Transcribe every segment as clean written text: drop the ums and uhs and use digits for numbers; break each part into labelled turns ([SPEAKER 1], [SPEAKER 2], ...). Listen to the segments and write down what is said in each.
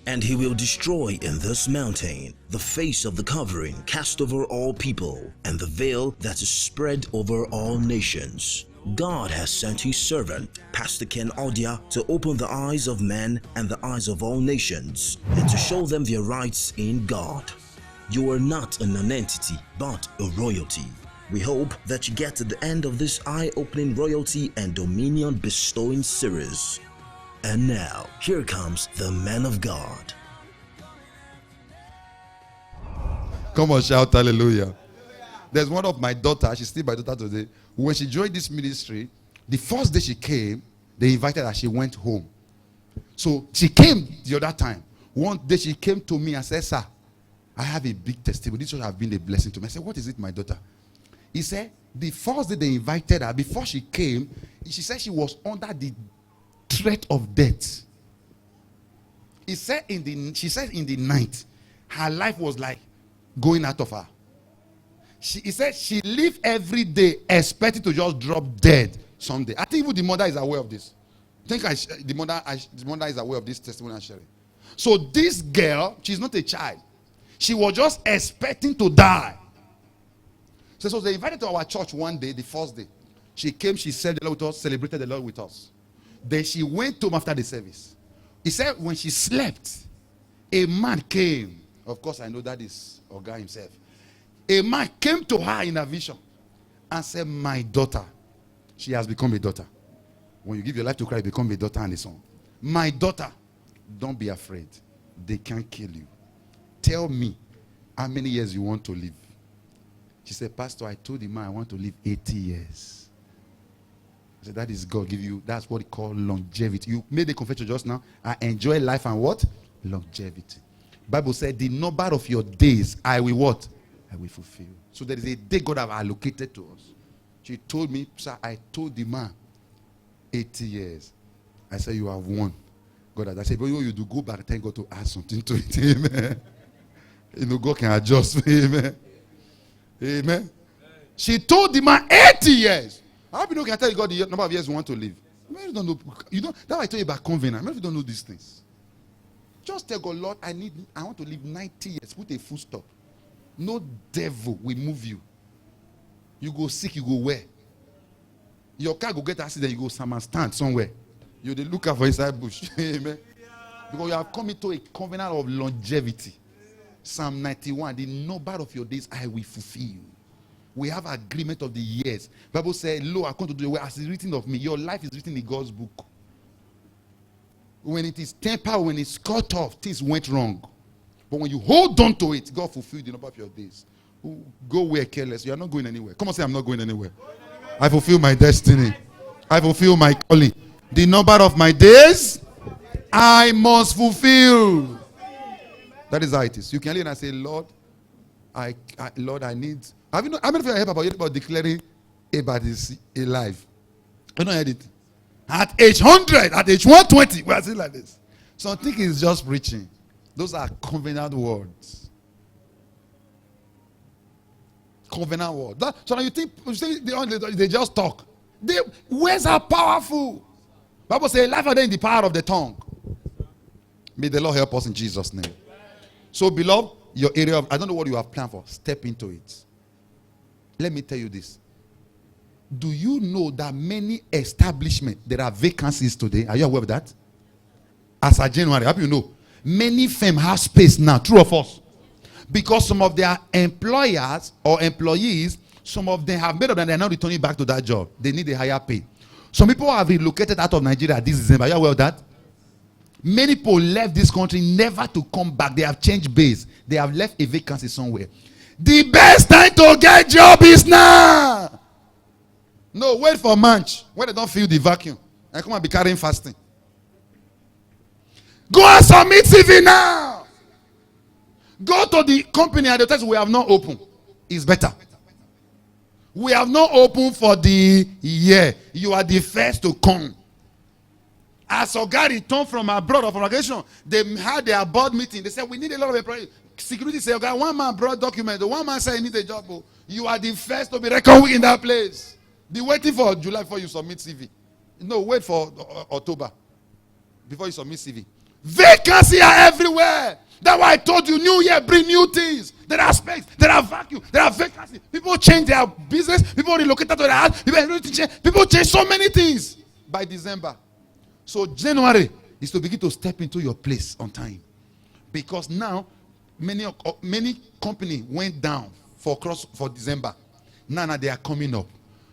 [SPEAKER 1] And he will destroy in this mountain the face of the covering cast over all people, and the veil that is spread over all nations. God has sent his servant, Pastor Ken Odia, to open the eyes of men and the eyes of all nations, and to show them their rights in God. You are not a nonentity, but a royalty. We hope that you get to the end of this eye-opening royalty and dominion bestowing series. And now, here comes the man of God.
[SPEAKER 2] Come on, shout hallelujah. There's one of my daughters, she's still my daughter today. When she joined this ministry, the first day she came, they invited her, she went home. So she came the other time. One day she came to me and said, "Sir, I have a big testimony. This should have been a blessing to me." I said, "What is it, my daughter?" He said, the first day they invited her, before she came, she said she was under the threat of death. She said in the night, her life was like going out of her. He said she lived every day expecting to just drop dead someday. I think even the mother is aware of this. I think the mother is aware of this testimony I'm sharing. So this girl, she's not a child. She was just expecting to die. So they invited to our church one day, the first day. She came, she said the Lord with us, celebrated the Lord with us. Then she went home after the service. He said when she slept, a man came. Of course, I know that is Oga himself. A man came to her in a vision and said, "My daughter, she has become a daughter. When you give your life to Christ, you become a daughter and a son. My daughter, don't be afraid. They can't kill you. Tell me how many years you want to live." She said, "Pastor, I told the man I want to live 80 years. I said, "That is God give you. That's what he call longevity." You made the confession just now. I enjoy life and what? Longevity. Bible said, "The number of your days, I will what? I will fulfill." So there is a day God have allocated to us. She told me, "Sir, I told the man 80 years. I said, "You have won." God has. I said, "But what you do, go back and thank God to add something to it." Amen. You know, God can adjust. Amen. Amen. She told the man 80 years. How many can tell you God the number of years you want to live? Many of you don't know. You don't. That's why I told you about covenant. Many of you don't know these things. Just tell God, "Lord, I want to live 90 years. Put a full stop. No devil will move you. You go sick, you go where? Your car go get accident, you go stand somewhere. You dey look out for inside bush." Amen. Because you have come into a covenant of longevity. Psalm 91, "The number of your days I will fulfill." We have agreement of the years. Bible says, "Lo, I come to do the way as is written of me." Your life is written in God's book. When it is tempered, when it's cut off, things went wrong. But when you hold on to it, God fulfilled the number of your days. Go where careless. You are not going anywhere. Come on, say, "I'm not going anywhere. I fulfill my destiny. I fulfill my calling. The number of my days I must fulfill." That is how it is. You can lean and say, "Lord, Lord, I need." Have you know? How many of you have heard about declaring about is alive? I don't heard it. At age 100, at age 120, we are still like this. Something is just preaching. Those are covenant words. Covenant words. So now you think they just talk. Words are powerful. Bible says, "Life are there in the power of the tongue." May the Lord help us in Jesus' name. So, beloved, your area of, I don't know what you have planned for. Step into it. Let me tell you this. Do you know that many establishments, there are vacancies today? Are you aware of that? As of January, how do you know? Many firms have space now, true or false? Because some of their employers or employees, some of them have made up and they're not returning back to that job. They need a higher pay. Some people have relocated out of Nigeria this December. Are you aware of that? Many people left this country never to come back. They have changed base. They have left a vacancy somewhere. The best time to get job is now. No, wait for March when they don't feel the vacuum and come and be carrying fasting. Go and submit CV now. Go to the company and they tell you we have not opened. It's better. We have not opened for the year. You are the first to come. As Oga returned from abroad or from vacation, they had their board meeting. They said, "We need a lot of employees." Security said, "Oga, one man brought document. The one man said he needs a job. You are the first to be reckoned with in that place. Be waiting for July before you submit CV. No, wait for October before you submit CV. Vacancy are everywhere. That's why I told you, New Year bring new things. There are space, there are vacuum, there are vacancy. People change their business. People relocate to their house. People change so many things by December. So January is to begin to step into your place on time, because now many company went down for December. Now they are coming up.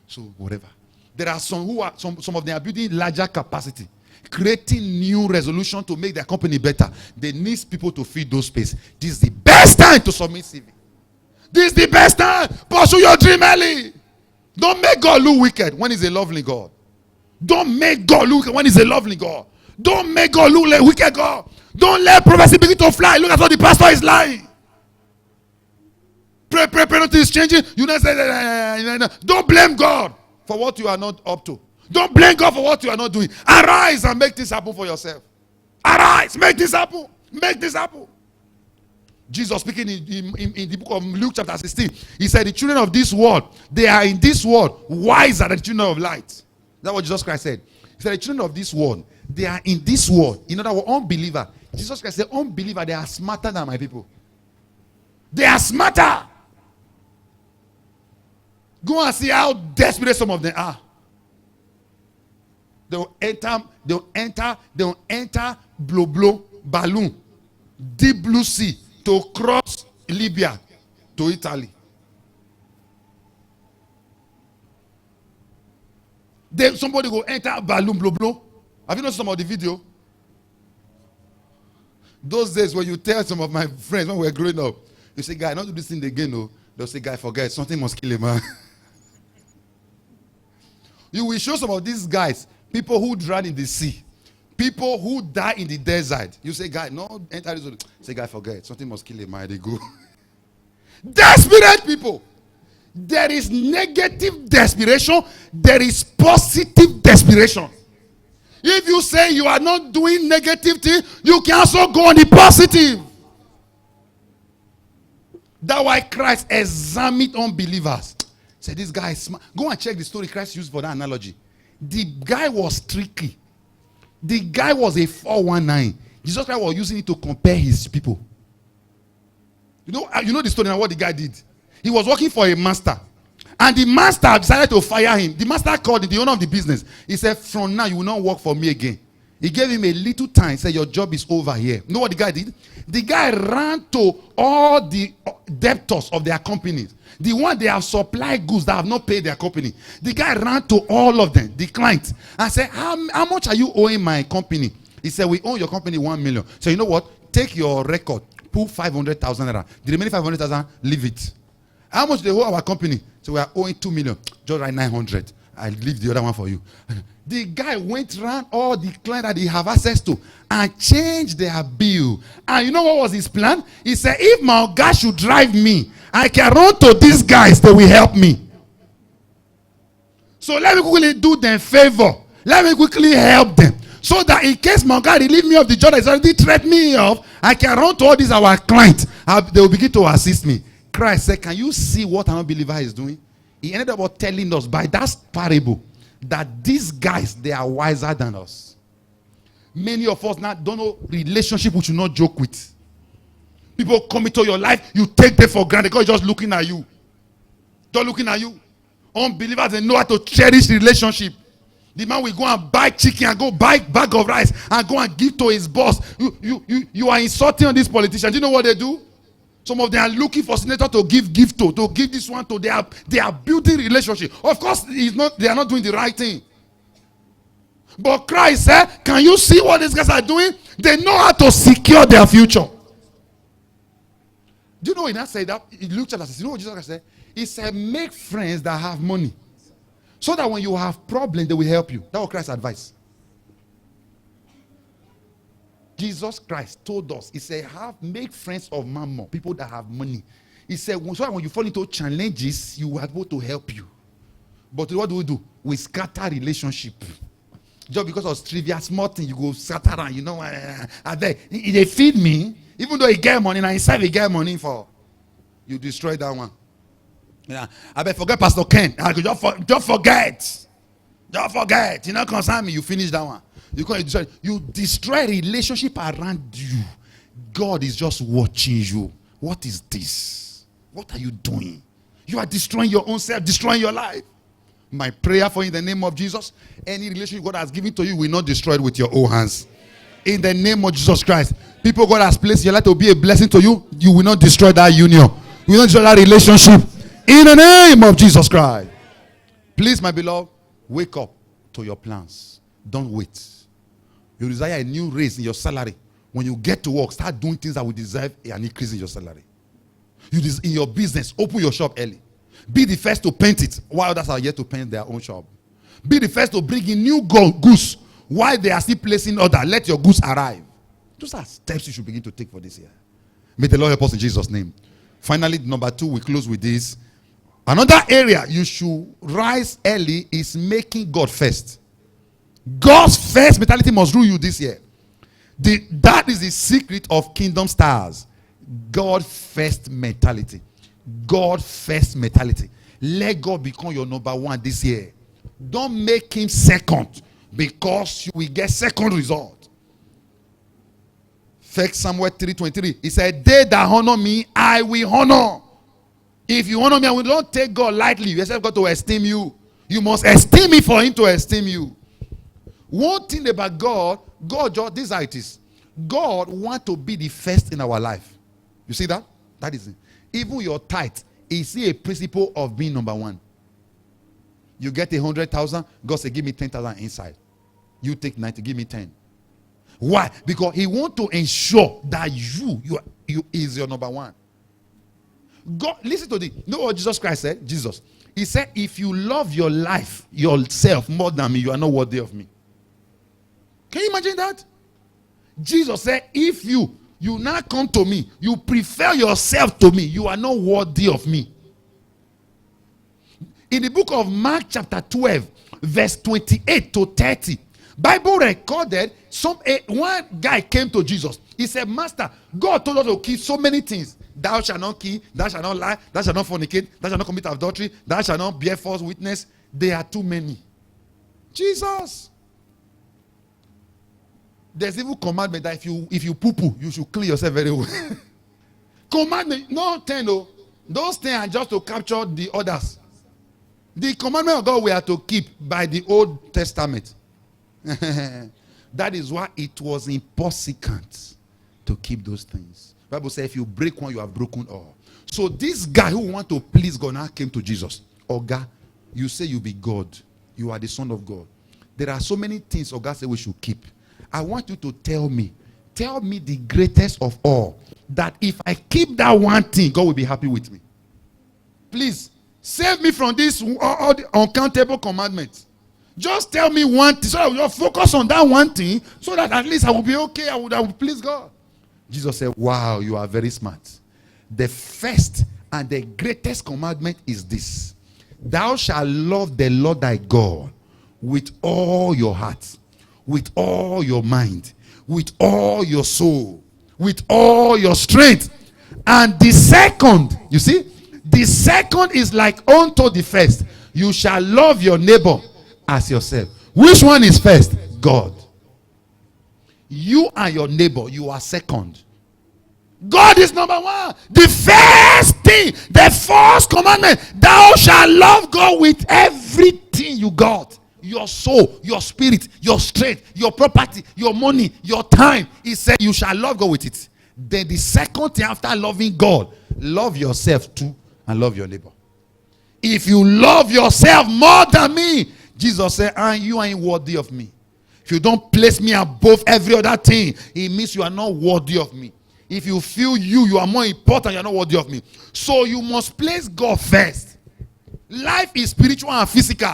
[SPEAKER 2] So whatever. There are some who are some of them are building larger capacity, creating new resolution to make their company better. They need people to fill those space. This is the best time to submit CV. This is the best time. Pursue your dream early. Don't make God look wicked when he's a lovely God. Don't make God look wicked when he's a lovely God. Don't make God look like wicked God. Don't let prophecy begin to fly. Look at what the pastor is lying. Pray, nothing is changing. You don't say, don't blame God for what you are not up to. Don't blame God for what you are not doing. Arise and make this happen for yourself. Arise, make this happen. Make this happen. Jesus speaking in the book of Luke chapter 16, he said, the children of this world, they are in this world wiser than the children of light. That's what Jesus Christ said. He said, the children of this world, they are in this world. In other words, unbeliever. Jesus Christ said, unbeliever, they are smarter than my people. They are smarter. Go and see how desperate some of them are. They'll enter blow balloon, deep blue sea to cross Libya to Italy. Then somebody go enter balloon blow. Have you noticed some of the video? Those days when you tell some of my friends when we were growing up, you say, guy, not do this thing again, no. They'll say, guy, forget, something must kill him, man. You will show some of these guys, people who drown in the sea, people who die in the desert. You say, guy, no, enter this. Say, guy, forget, something must kill him, man. They go. Desperate people. There is negative desperation. There is positive desperation. If you say you are not doing negative things, you can also go on the positive. That's why Christ examined unbelievers. Say, this guy is smart. Go and check the story Christ used for that analogy. The guy was tricky. The guy was a 419. Jesus Christ was using it to compare his people. You know the story now, what the guy did. He was working for a master. And the master decided to fire him. The master called the owner of the business. He said, from now, you will not work for me again. He gave him a little time. He said, your job is over here. You know what the guy did? The guy ran to all the debtors of their companies. The one they have supplied goods that have not paid their company. The guy ran to all of them, the clients, and said, how much are you owing my company? He said, we owe your company 1 million. So you know what? Take your record, put 500,000 naira. The remaining 500,000, leave it. How much they owe our company? So we are owing 2 million. Just write 900. I leave the other one for you. The guy went around all the clients that they have access to and changed their bill. And you know what was his plan? He said, if my guy should drive me, I can run to these guys, they will help me. So let me quickly do them favor. Let me quickly help them. So that in case my guy relieve me of the job that is already threatened me of, I can run to all these our clients. They will begin to assist me. Christ said, can you see what an unbeliever is doing? He ended up telling us by that parable that these guys, they are wiser than us. Many of us now don't know relationship we should not joke with. People come into your life, you take them for granted because just looking at you. Just looking at you. Unbelievers, they know how to cherish the relationship. The man will go and buy chicken and go buy bag of rice and go and give to his boss. You are insulting on these politicians. Do you know what they do? Some of them are looking for senator to give gift to give this one to. They are building relationship. Of course, they are not doing the right thing. But Christ said, can you see what these guys are doing? They know how to secure their future. Do you know when I say that? In Luke chapter 6, you know what Jesus said? He said, make friends that have money. So that when you have problems, they will help you. That was Christ's advice. Jesus Christ told us, he said, make friends of mammon, people that have money. He said, so that when you fall into challenges, you will be able to help you. But what do? We scatter relationship. Just because of trivial small thing, you go scatter and you know, they feed me. Even though he get money, now inside he get money for, you destroy that one. Yeah, I bet forget Pastor Ken. Just forget. Don't forget. You know, concern me, you finish that one. You destroy relationship around you. God is just watching you. What is this? What are you doing? You are destroying your own self, destroying your life. My prayer for you in the name of Jesus, any relationship God has given to you will not destroy it with your own hands. In the name of Jesus Christ. People God has placed in your life to be a blessing to you, you will not destroy that union. You will not destroy that relationship. In the name of Jesus Christ. Please, my beloved, wake up to your plans. Don't wait. You desire a new raise in your salary. When you get to work, start doing things that will deserve an increase in your salary. In your business, open your shop early. Be the first to paint it while others are yet to paint their own shop. Be the first to bring in new goods while they are still placing order. Let your goods arrive. Those are steps you should begin to take for this year. May the Lord help us in Jesus' name. Finally, number 2, we close with this. Another area you should rise early is making God first. God's first mentality must rule you this year. That is the secret of kingdom stars. God first mentality. God first mentality. Let God become your number one this year. Don't make him second, because you will get second result. 1 Samuel 3:23. He said, they that honor me, I will honor. If you honor me, I will not take God lightly. You expect God to esteem you. You must esteem me for him to esteem you. One thing about God just, this is how it is. God wants to be the first in our life. You see that? That is it. Even your tithe is a principle of being number one. You get 100,000, God say, give me 10,000 inside. You take 90, give me 10. Why? Because he wants to ensure that you is your number one. God, listen to this. You know what Jesus Christ said? Jesus. He said, if you love your life, yourself more than me, you are not worthy of me. Can you imagine that? Jesus said, if you now come to me, you prefer yourself to me, you are not worthy of me. In the book of Mark chapter 12, verse 28 to 30, Bible recorded one guy came to Jesus. He said, Master, God told us to keep so many things. Thou shalt not kill, thou shalt not lie, thou shalt not fornicate, thou shalt not commit adultery, thou shalt not bear false witness. There are too many. Jesus. There's even commandment that if you poo-poo, you should clean yourself very well. Commandment, no 10, no. Those 10 are just to capture the others. The commandment of God we are to keep by the Old Testament. That is why it was impossible to keep those things. The Bible says if you break one, you have broken all. So this guy who want to please God now came to Jesus. Oga, you say you be God. You are the Son of God. There are so many things Oga said we should keep. I want you to tell me the greatest of all, that if I keep that one thing, God will be happy with me. Please, save me from this uncountable commandments. Just tell me one thing, so I will focus on that one thing, so that at least I will be okay, I will please God. Jesus said, wow, you are very smart. The first and the greatest commandment is this: thou shalt love the Lord thy God with all your heart, with all your mind, with all your soul, with all your strength. And the second, you see, the second is like unto the first. You shall love your neighbor as yourself. Which one is first? God. You and your neighbor, you are second. God is number one. The first thing, the first commandment, thou shalt love God with everything you got. Your soul, your spirit, your strength, your property, your money, your time. He said you shall love God with it. Then the second thing after loving God, love yourself too and love your neighbor. If you love yourself more than me, Jesus said, and you ain't worthy of me. If you don't place me above every other thing, it means you are not worthy of me. If you feel you are more important, you are not worthy of me. So you must place God first. Life is spiritual and physical.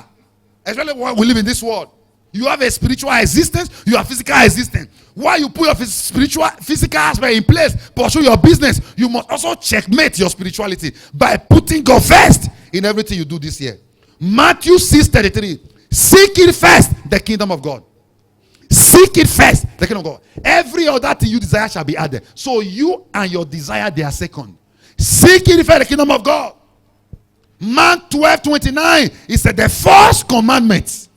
[SPEAKER 2] Especially when we live in this world. You have a spiritual existence, you have physical existence. While you put your physical aspect in place, pursue your business, you must also checkmate your spirituality by putting God first in everything you do this year. Matthew 6:33. Seek it first, the kingdom of God. Seek it first, the kingdom of God. Every other thing you desire shall be added. So you and your desire, they are second. Seek it first, the kingdom of God. Mark 12:29. He said the first commandment.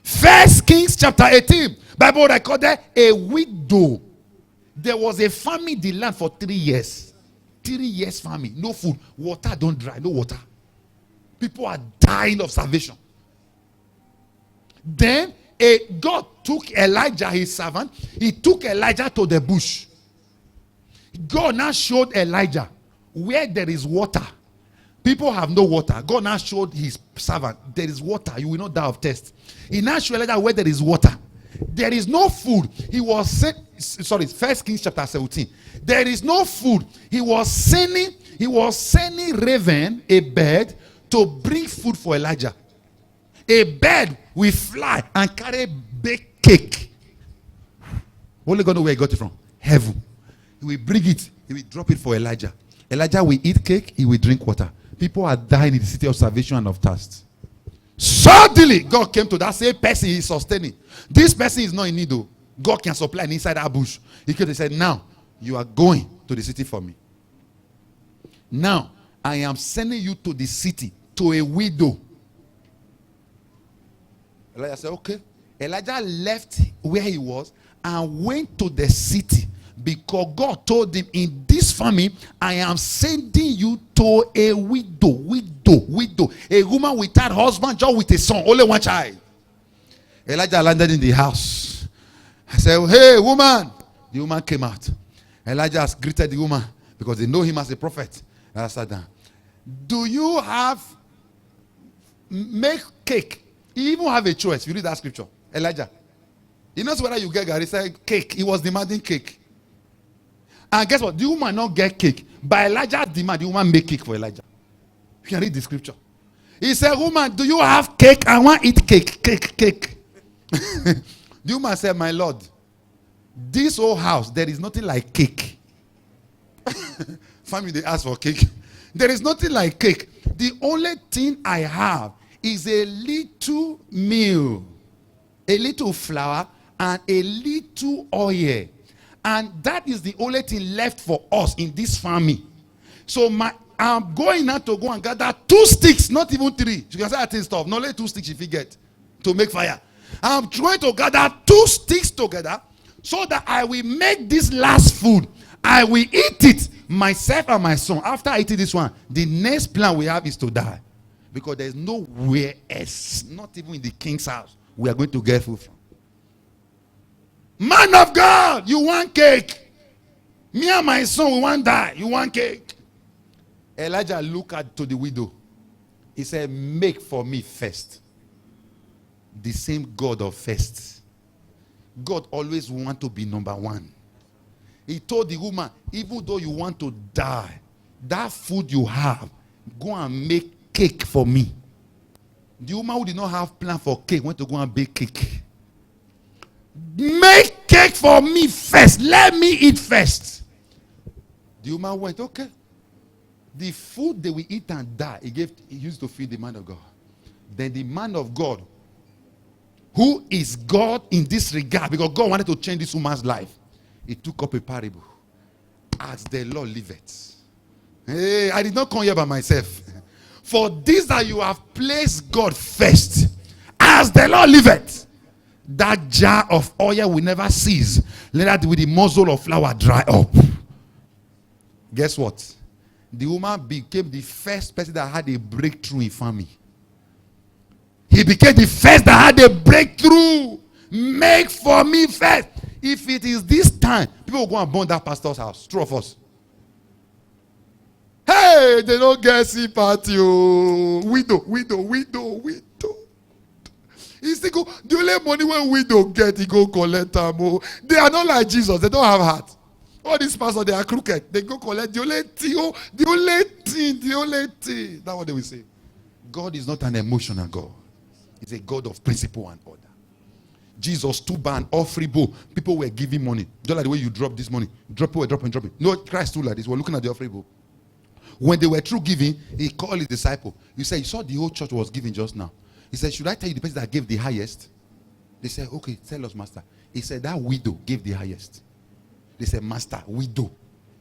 [SPEAKER 2] First Kings chapter 18. Bible recorded a widow. There was a famine in the land for 3 years. 3 years famine. No food. Water don't dry. No water. People are dying of starvation. Then God took Elijah, his servant. He took Elijah to the bush. God now showed Elijah where there is water. People have no water. God now showed his servant, there is water. You will not die of thirst. He now showed Elijah where there is water. There is no food. He was sent, sorry, 1 Kings chapter 17. There is no food. He was sending raven, a bird, to bring food for Elijah. A bird will fly and carry baked cake. Only God knows where he got it from. Heaven. He will bring it. He will drop it for Elijah. Elijah will eat cake. He will drink water. People are dying in the city of salvation and of thirst. Suddenly, God came to that same person he is sustaining. This person is not in need though. God can supply inside that bush. He came and said, now, you are going to the city for me. Now, I am sending you to the city, to a widow. Elijah said, okay. Elijah left where he was and went to the city because God told him, in this famine, I am sending you to a widow. A woman without husband, just with a son, only one child. Elijah landed in the house. I said, hey, woman. The woman came out. Elijah has greeted the woman because they know him as a prophet. And I sat down. Do you make cake? You even have a choice. You read that scripture. Elijah. He knows whether you get Gary. He said cake. He was demanding cake. And guess what? The woman not get cake. By Elijah's demand, the woman make cake for Elijah. You can read the scripture. He said, woman, do you have cake? I want to eat cake. Cake. The woman said, my Lord, this whole house, there is nothing like cake. Family, they ask for cake. There is nothing like cake. The only thing I have is a little meal, a little flour, and a little oil. And that is the only thing left for us in this family. So I'm going now to go and gather 2 sticks, not even 3. You can say that stuff. Not only 2 sticks if you get to make fire. I'm trying to gather 2 sticks together so that I will make this last food. I will eat it, myself and my son. After I eat this one, the next plan we have is to die. Because there's nowhere else, not even in the king's house, we are going to get food from. Man of God, you want cake? Me and my son, we want die. You want cake? Elijah looked to the widow. He said, make for me first. The same God of first. God always wants to be number one. He told the woman, even though you want to die, that food you have, go and make cake for me. The woman who did not have plan for cake went to go and bake cake. Make cake for me first. Let me eat first. The woman went, okay. The food they will eat and die, he used to feed the man of God. Then the man of God, who is God in this regard, because God wanted to change this woman's life, he took up a parable. As the Lord liveth. Hey, I did not come here by myself. For this that you have placed God first, as the Lord liveth, that jar of oil will never cease. Let that with the muzzle of flour dry up. Guess what? The woman became the first person that had a breakthrough in family. He became the first that had a breakthrough. Make for me first. If it is this time, people will go and burn that pastor's house. True of us. Hey, they don't get see party. Widow. He still go, the only money when widow get, he go collect them. They are not like Jesus. They don't have heart. All these pastors, they are crooked. They go collect the only thing. That's what they will say. God is not an emotional God. He's a God of principle and order. Jesus stood by an offering bowl. People were giving money. Just like the way you drop this money. Drop it. No, Christ stood like this. We're looking at the offering bowl. When they were through giving, he called his disciple. He said, you saw the whole church was giving just now. He said, should I tell you the person that gave the highest? They said, okay, tell us, master. He said, that widow gave the highest. They said, master, widow.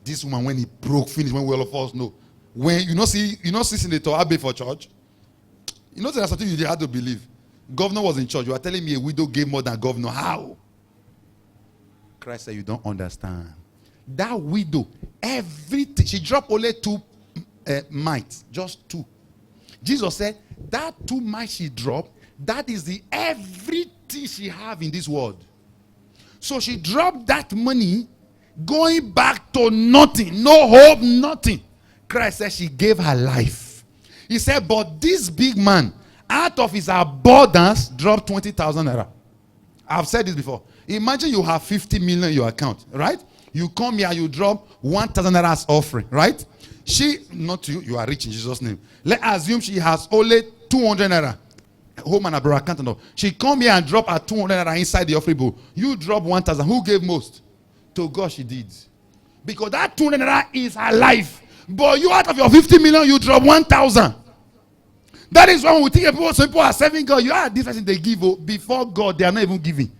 [SPEAKER 2] This woman, when he broke, finished, when we all of us know. When you not see in the Torah for church, you know there's something you had to believe. Governor was in charge. You are telling me a widow gave more than governor. How? Christ said, you don't understand. That widow, everything, she dropped only 2 mites, just 2. Jesus said, that 2 mites she dropped, that is the everything she have in this world. So she dropped that money, going back to nothing, no hope, nothing. Christ said she gave her life. He said, but this big man, out of his abundance, dropped 20,000 naira. I've said this before. Imagine you have 50 million in your account, right? You come here, you drop 1,000 naira as offering, right? She, not you, you are rich in Jesus' name. Let's assume she has only 200 naira. Home and abroad account and all. She come here and drop her 200 naira inside the offering bowl. You drop 1,000. Who gave most? To God she did. Because that 200 naira is her life. But you, out of your 50 million, you drop 1,000. That is when we think some people are serving God. You are this person they give before God, they are not even giving.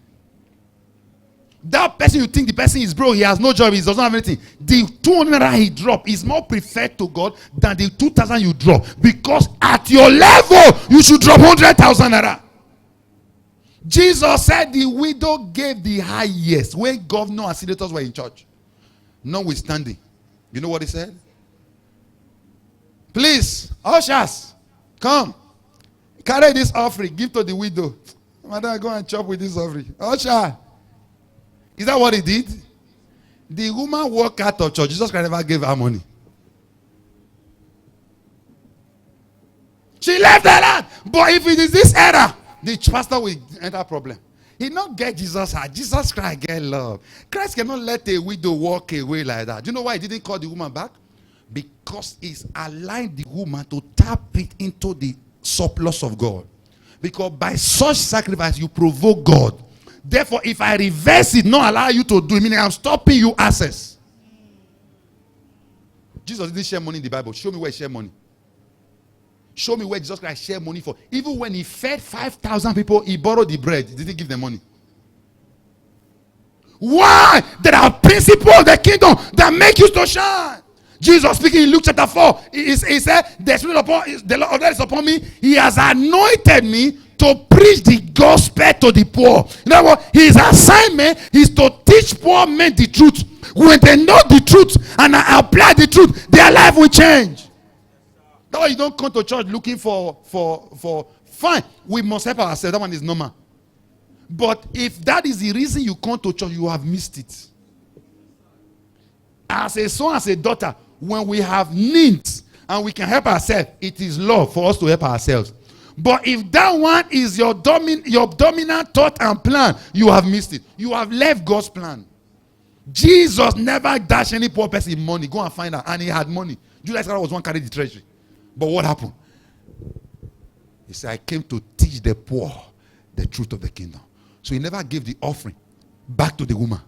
[SPEAKER 2] That person, you think the person is broke, he has no job, he doesn't have anything. The 200 naira he dropped is more preferred to God than the 2,000 you drop. Because at your level, you should drop 100,000 naira. Jesus said the widow gave the highest when governor and senators were in church. Notwithstanding, you know what he said? Please, ushers, come. Carry this offering, give to the widow. Madam, go and chop with this offering. Usher. Is that what he did? The woman walked out of church. Jesus Christ never gave her money. She left the land. But if it is this era, the pastor will enter problem. He not get Jesus heart. Jesus Christ get love. Christ cannot let a widow walk away like that. Do you know why he didn't call the woman back? Because he's aligned the woman to tap it into the surplus of God. Because by such sacrifice, you provoke God. Therefore, if I reverse it, not allow you to do it, meaning I'm stopping you access. Jesus didn't share money in the Bible. Show me where he shared money. Show me where Jesus Christ shared money for. Even when he fed 5,000 people, he borrowed the bread. He didn't give them money. Why? There are principles of the kingdom that make you to shine. Jesus speaking in Luke chapter 4, he said, the Lord of God is upon me. He has anointed me to preach the gospel to the poor. You know what? His assignment is to teach poor men the truth. When they know the truth and apply the truth, their life will change. That's why you don't come to church looking for fine. We must help ourselves. That one is normal. But if that is the reason you come to church, you have missed it. As a son, as a daughter, when we have needs and we can help ourselves, it is love for us to help ourselves. But if that one is your dominant thought and plan, you have missed it. You have left God's plan. Jesus never dashed any poor person money. Go and find out. And he had money. Judas was one carried the treasury. But what happened? He said, I came to teach the poor the truth of the kingdom. So he never gave the offering back to the woman.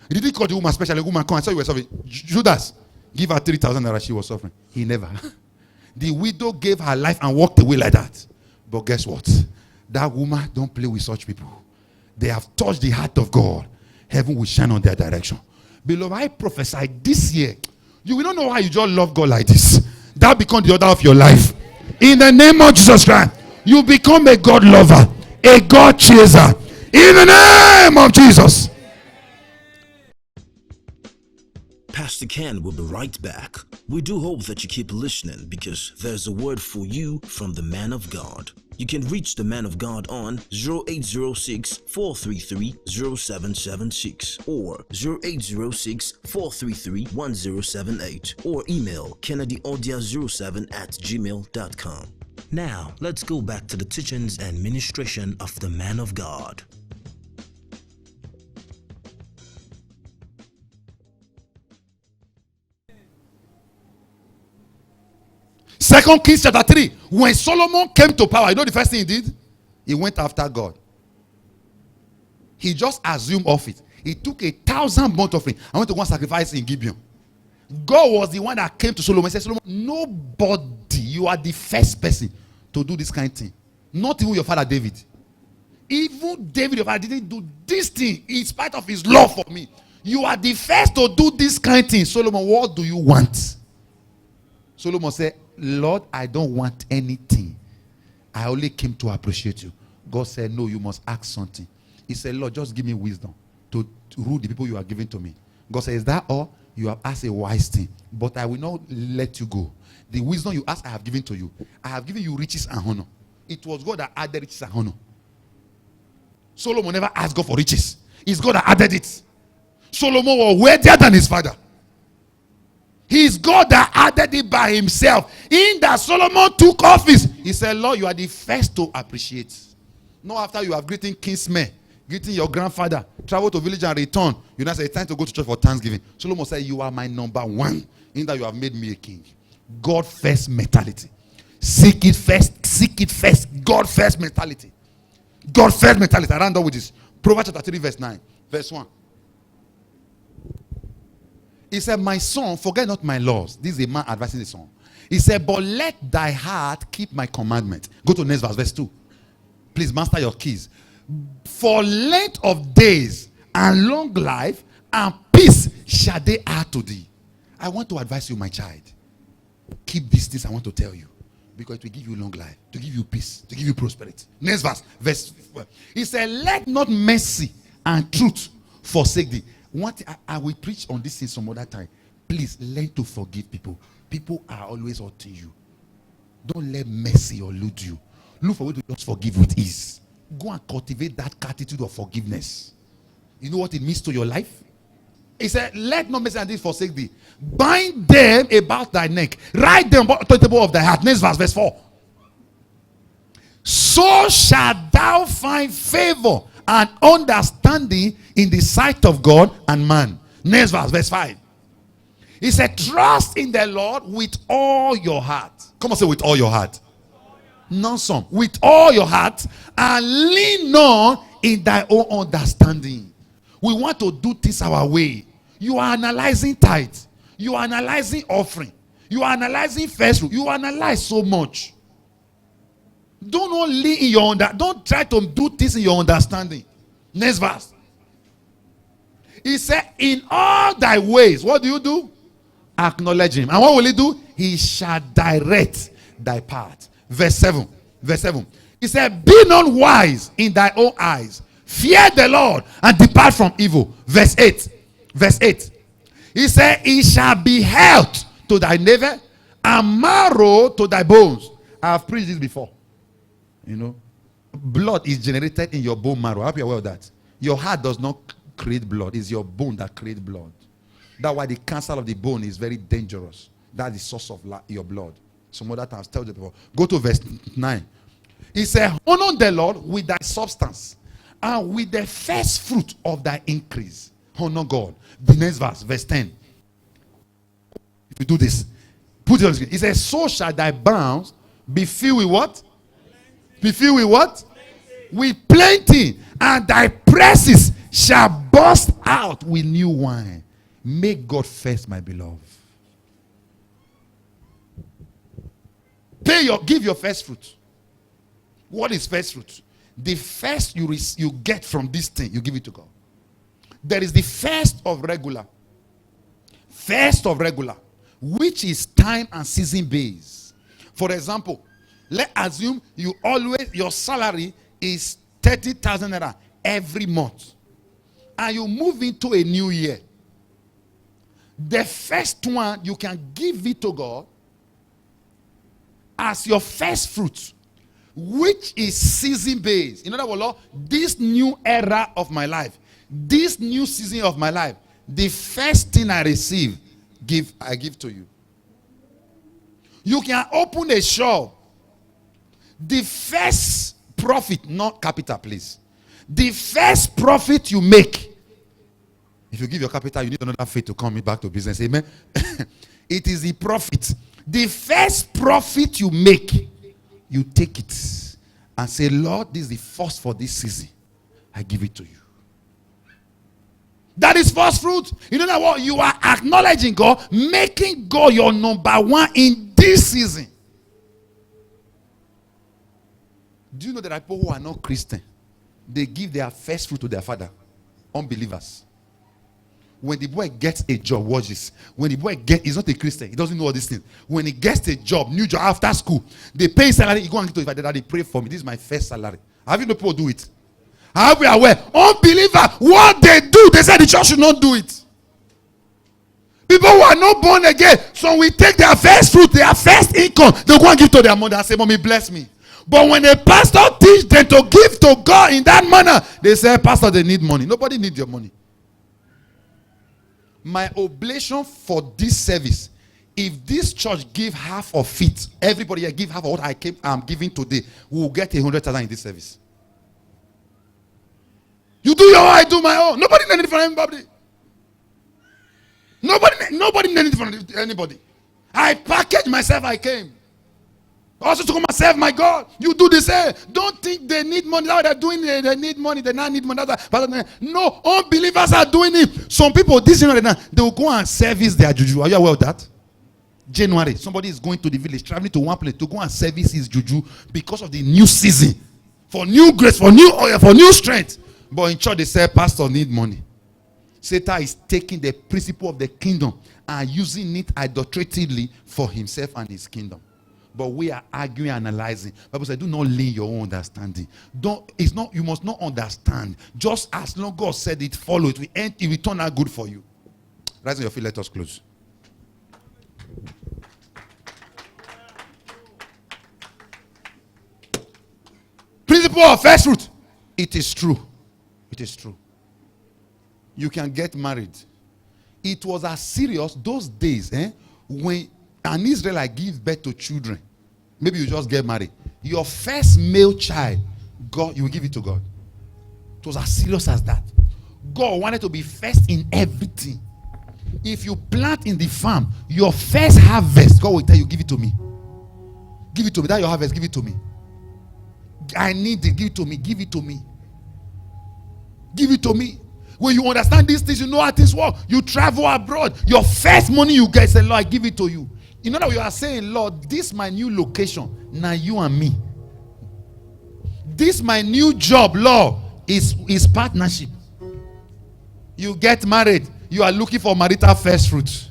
[SPEAKER 2] He didn't call the woman, especially the woman, come and say you were suffering. Judas, give her 3,000 naira she was suffering. He never. The widow gave her life and walked away like that. But guess what? That woman don't play with such people. They have touched the heart of God. Heaven will shine on their direction. Beloved, I prophesy this year, you will not know why you just love God like this. That becomes the order of your life. In the name of Jesus Christ, you become a God lover, a God chaser. In the name of Jesus.
[SPEAKER 1] Pastor Ken will be right back. We do hope that you keep listening because there's a word for you from the man of God. You can reach the man of God on 0806-433-0776 or 0806-433-1078 or email kennedyaudia07@gmail.com. Now, let's go back to the teachings and ministration of the man of God.
[SPEAKER 2] 2 Kings chapter 3. When Solomon came to power, you know the first thing he did? He went after God. He just assumed of it. He took 1,000 burnt offering. I went to go and sacrifice in Gibeon. God was the one that came to Solomon and said, Solomon, nobody, you are the first person to do this kind of thing. Not even your father David. Even David, your father, didn't do this thing in spite of his love for me. You are the first to do this kind of thing. Solomon, what do you want? Solomon said, Lord, I don't want anything. I only came to appreciate you. God said, no, you must ask something. He said, Lord, just give me wisdom to rule the people you are giving to me. God said, is that all? You have asked a wise thing, but I will not let you go. The wisdom you asked, I have given to you. I have given you riches and honor. It was God that added riches and honor. Solomon never asked God for riches. It's God that added it. Solomon was wealthier than his father. He's God that added it by himself. In that Solomon took office, he said, Lord, you are the first to appreciate. Not after you have greeting kinsmen, greeting your grandfather, travel to village and return. You now say, it's time to go to church for Thanksgiving. Solomon said, you are my number one. In that you have made me a king. God first mentality. Seek it first. Seek it first. God first mentality. God first mentality. I round up with this. Proverbs chapter 3 verse 9. Verse 1. He said, my son, forget not my laws. This is a man advising the son. He said, but let thy heart keep my commandment. Go to next verse, verse 2. Please master your keys. For length of days and long life and peace shall they add to thee. I want to advise you, my child. Keep these things I want to tell you. Because it will give you long life, to give you peace, to give you prosperity. Next verse, verse 4. He said, let not mercy and truth forsake thee. I will preach on this in some other time. Please learn to forgive people. People are always hurting you. Don't let mercy elude you. Look for a way to just forgive with ease. Go and cultivate that attitude of forgiveness. You know what it means to your life? He said, let not mercy and truth forsake thee. Bind them about thy neck. Write them on the table of thy heart. Next verse, verse 4. So shalt thou find favor and understanding in the sight of God and man. Next verse, verse 5. He said, trust in the Lord with all your heart. Come on, say with all your heart. Not some. With all your heart, and lean on in thy own understanding. We want to do things our way. You are analyzing tithe. You are analyzing offering. You are analyzing first fruit. You analyze so much. Don't only in your don't try to do things in your understanding. Next verse. He said, in all thy ways, what do? Acknowledge him. And what will he do? He shall direct thy path. Verse 7. Verse 7. He said, be not wise in thy own eyes. Fear the Lord and depart from evil. Verse 8. Verse 8. He said, he shall be health to thy navel and marrow to thy bones. I have preached this before. You know, blood is generated in your bone marrow. I hope you're aware of that. Your heart does not create blood. It's your bone that creates blood. That's why the cancer of the bone is very dangerous. That's the source of your blood. Some other times, tell you before. Go to verse 9. He said, honor the Lord with thy substance and with the first fruit of thy increase. Honor God. The next verse, verse 10. If you do this, put it on the screen. He says, so shall thy bounds be filled with what? Be filled with what? With plenty. And thy presses shall burst out with new wine. Make God first, my beloved. Give your first fruit. What is first fruit? The first you get from this thing, you give it to God. There is the first of regular. First of regular, which is time and season based. For example, let's assume your salary is 30,000 naira every month. And you move into a new year. The first one, you can give it to God as your first fruit, which is season based. In other words, Lord, this new era of my life, this new season of my life, the first thing I receive, I give to you. You can open a shop. The first profit, not capital, please. The first profit you make. If you give your capital, you need another faith to come back to business. Amen. It is the profit. The first profit you make, you take it and say, Lord, this is the first for this season. I give it to you. That is first fruit. You know what? You are acknowledging God, making God your number one in this season. Do you know there are people who are not Christian? They give their first fruit to their father. Unbelievers. When the boy gets a job, watch this. When the boy he's not a Christian, he doesn't know all these things. When he gets a job, new job after school, they pay salary, he go and give to his father, Daddy, pray for me. This is my first salary. Have you know people do it? Are we aware? Unbeliever, what they do, they say the church should not do it. People who are not born again, so we take their first fruit, their first income, they go and give to their mother and say, Mommy, bless me. But when a pastor teach them to give to God in that manner, they say, Pastor, they need money. Nobody needs your money. My oblation for this service, if this church give half of it, everybody here give half of what I'm giving today, we will get 100,000 in this service. You do your own, I do my own. Nobody need anything from anybody. Nobody need anything from anybody. I packaged myself, I came. Also to come and serve my God. You do the same. Don't think they need money. That's what they're doing. They need money. They not need money. No, unbelievers are doing it. Some people, this January, they will go and service their juju. Are you aware of that? January, somebody is going to the village, traveling to one place to go and service his juju because of the new season. For new grace, for new oil, for new strength. But in church, they say, Pastor need money. Satan is taking the principle of the kingdom and using it adulteratively for himself and his kingdom. But we are arguing, analyzing. Bible says, do not lean your own understanding. You must not understand. Just as long God said it, follow it. It will turn out good for you. Rise on your feet, let us close. Principle of first fruit. It is true. It is true. You can get married. It was as serious those days when an Israelite gives birth to children. Maybe you just get married. Your first male child, God, you will give it to God. It was as serious as that. God wanted to be first in everything. If you plant in the farm, your first harvest, God will tell you, give it to me. Give it to me. That's your harvest, give it to me. I need it, give it to me, give it to me. Give it to me. When you understand these things, you know how things work. You travel abroad. Your first money you get, say, Lord, I give it to you. You know that you are saying, Lord, this my new location. Now you and me. This my new job, Lord, is partnership. You get married. You are looking for marital first fruit.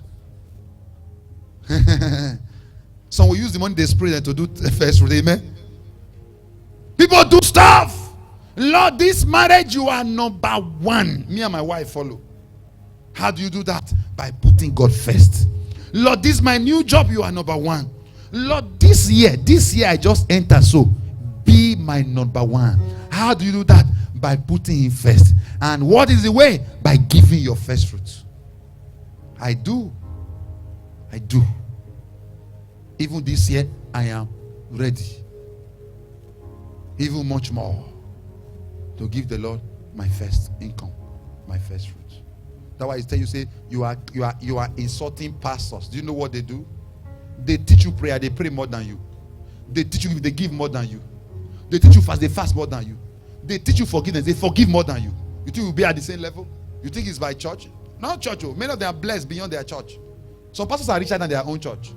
[SPEAKER 2] Some will use the money they spray to do first fruit. Amen. People do stuff. Lord, this marriage, you are number one. Me and my wife follow. How do you do that? By putting God first. Lord, this is my new job. You are number one. Lord, this year I just enter. So be my number one. How do you do that? By putting Him first. And what is the way? By giving your first fruits. I do. Even this year, I am ready. Even much more. To give the Lord my first income, my first fruit. That's why I tell you, say you are insulting pastors. Do you know what they do? They teach you prayer, they pray more than you. They teach you, they give more than you. They teach you fast, they fast more than you. They teach you forgiveness, they forgive more than you. You think you'll be at the same level? You think it's by church? Not church. Oh. Many of them are blessed beyond their church. Some pastors are richer than their own church.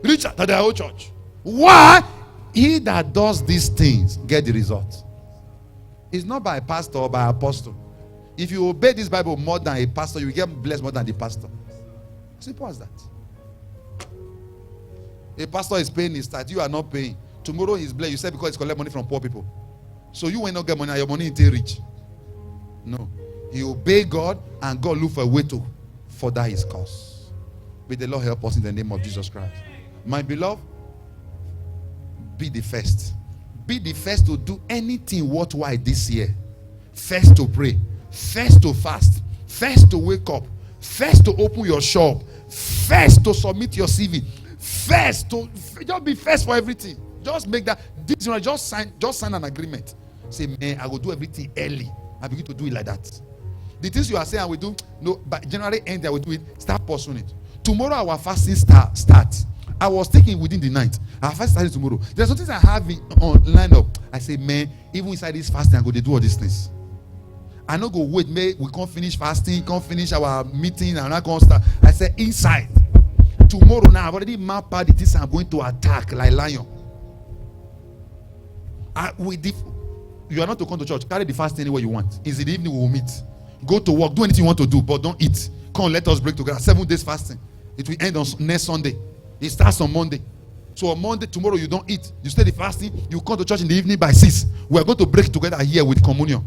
[SPEAKER 2] Richer than their own church. Why? He that does these things get the result. It's not by a pastor or by an apostle. If you obey this Bible more than a pastor, you will get blessed more than the pastor. Simple as that. A pastor is paying his tithe, you are not paying. Tomorrow he's blessed. You said because he's collecting money from poor people. So you will not get money and your money is rich. No. You obey God and God look for a way to further his cause. May the Lord help us in the name of Jesus Christ. My beloved, be the first. Be the first to do anything worthwhile this year. First to pray. First to fast. First to wake up. First to open your shop. First to submit your CV. First to just be first for everything. Just make that. Just sign an agreement. Say, man, I will do everything early. I begin to do it like that. The things you are saying I will do, no, by January end I will do it. Start pursuing it. Tomorrow our fasting starts. I was thinking within the night. Our fast starting tomorrow. There's some things I have on line up. I say, man, even inside this fasting, I go to do all these things. I not go wait, man, we can't finish fasting, can't finish our meeting, and I can't start. I say inside. Tomorrow now, I've already mapped out the things I'm going to attack like lion. You are not to come to church. Carry the fast anywhere you want. It's in the evening we will meet. Go to work, do anything you want to do, but don't eat. Come, let us break together. 7 days fasting. It will end on next Sunday. It starts on Monday. So on Monday, tomorrow you don't eat. You stay the fasting. You come to church in the evening by 6. We are going to break together here with communion,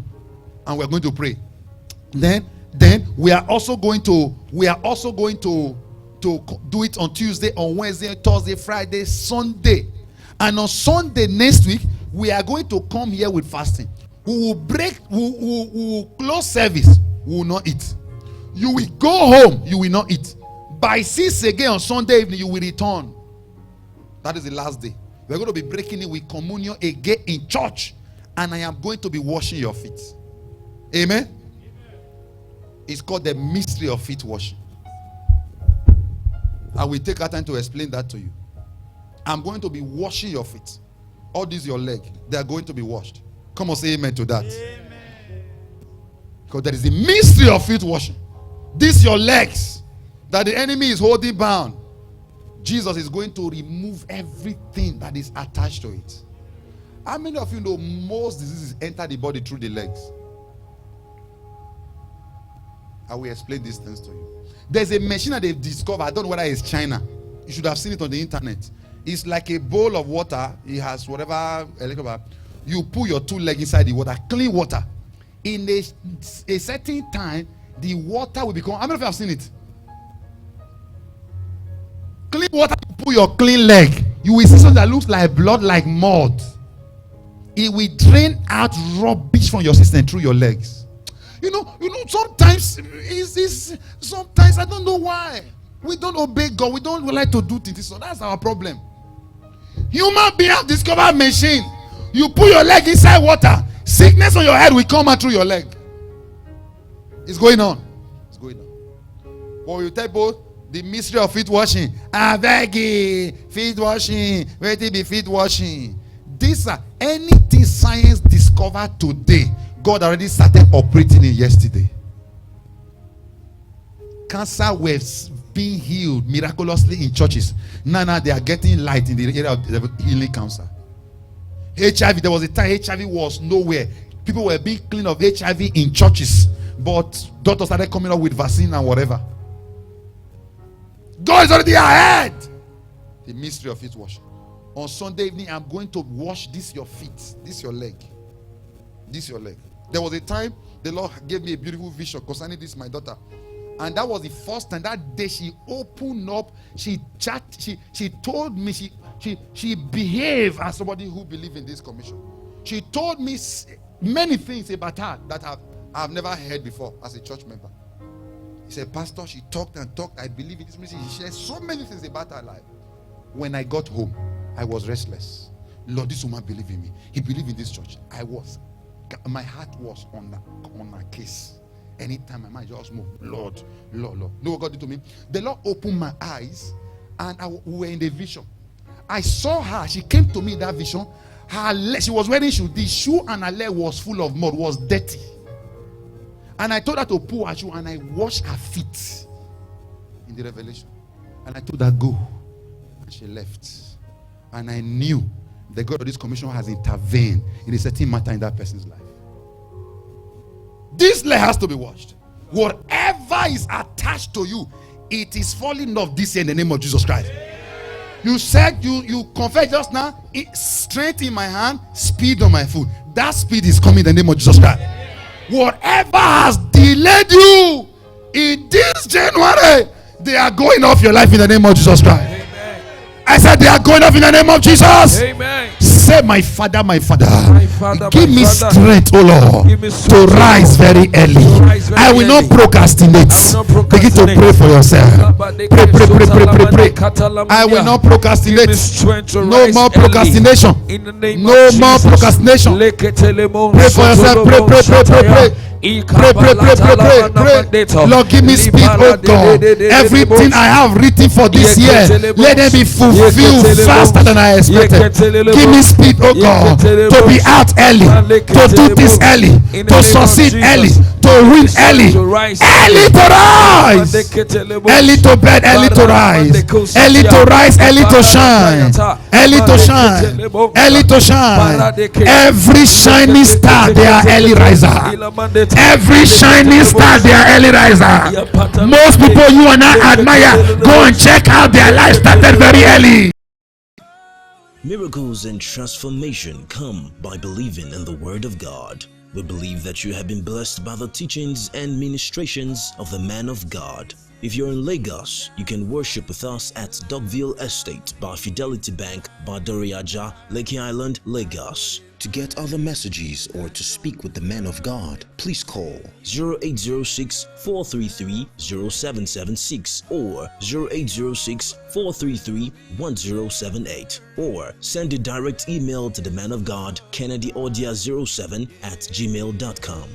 [SPEAKER 2] and we are going to pray. Then we are also going to do it on Tuesday, on Wednesday, Thursday, Friday, Sunday, and on Sunday next week we are going to come here with fasting. We will close service. We will not eat. You will go home. You will not eat. By 6 again on Sunday evening, you will return. That is the last day. We're going to be breaking it with communion again in church. And I am going to be washing your feet. Amen? It's called the mystery of feet washing. I will take our time to explain that to you. I'm going to be washing your feet. All this your leg. They are going to be washed. Come on, say amen to that. Amen. Because there is the mystery of feet washing. These your legs that the enemy is holding bound. Jesus is going to remove everything that is attached to it. How many of you know most diseases enter the body through the legs? I will explain these things to you. There's a machine that they've discovered. I don't know whether it's China. You should have seen it on the internet. It's like a bowl of water. It has whatever. You put your 2 legs inside the water. Clean water. In a certain time, the water will become. How many of you have seen it? Clean water. You put your clean leg. You will see something that looks like blood, like mud. It will drain out rubbish from your system through your legs. You know, sometimes sometimes I don't know why. We don't obey God. We don't like to do things. So that's our problem. Human beings have discovered machine. You put your leg inside water. Sickness on your head will come out through your leg. It's going on. It's going on. But you tell both the mystery of feet washing. I beg you, feet washing. Wait till be feet washing. These are anything science discovered today. God already started operating it yesterday. Cancer was being healed miraculously in churches. Now they are getting light in the area of healing cancer. HIV, there was a time HIV was nowhere. People were being cleaned of HIV in churches, but doctors started coming up with vaccine and whatever. God is already ahead. The mystery of feet washing. On Sunday evening, I'm going to wash this your feet, this your leg, this your leg. There was a time the Lord gave me a beautiful vision concerning this my daughter, and that was the first time. That day she opened up, she told me she behaved as somebody who believed in this commission. She told me many things about her that I've never heard before as a church member. He said, Pastor, she talked and talked. I believe in this ministry. She shared so many things about her life. When I got home, I was restless. Lord, this woman believed in me. He believed in this church. My heart was on a case. Anytime my mind just moved, Lord. Know what God did to me? The Lord opened my eyes, and we were in the vision. I saw her. She came to me in that vision. She was wearing shoes. The shoe and her leg was full of mud, was dirty. And I told her to pull her shoe, and I washed her feet in the revelation. And I told her, go. And she left. And I knew the God of this commission has intervened in a certain matter in that person's life. This leg has to be washed. Whatever is attached to you, it is falling off this year in the name of Jesus Christ. You said you confessed just now, strength in my hand, speed on my foot. That speed is coming in the name of Jesus Christ. Whatever has delayed you in this January, they are going off your life in the name of Jesus Christ. Amen. I said they are going off in the name of Jesus. Amen. Say, my father, give me strength, oh Lord, to rise very early. I will not procrastinate. Begin to pray for yourself. Pray. I will not procrastinate. No more procrastination. No more procrastination. Pray for yourself. Pray. Lord, give me speed, oh God. Everything I have written for this year, let them be fulfilled faster than I expected. Give me speed, oh God, to be out early, to do this early, to succeed early, to win early to rise, early to bed, early to rise, early to rise, early to shine, early to shine, early to shine. Every shining star, they are early riser. Every shining star, they are early riser. Most people you and I admire, go and check out their life started very early.
[SPEAKER 1] Miracles and transformation come by believing in the Word of God. We believe that you have been blessed by the teachings and ministrations of the man of God. If you're in Lagos, you can worship with us at Dogville Estate by Fidelity Bank, Badoriaja, Lekki Island, Lagos. To get other messages or to speak with the man of God, please call 0806-433-0776 or 0806-433-1078 or send a direct email to the man of God, KennedyAudia07 @gmail.com.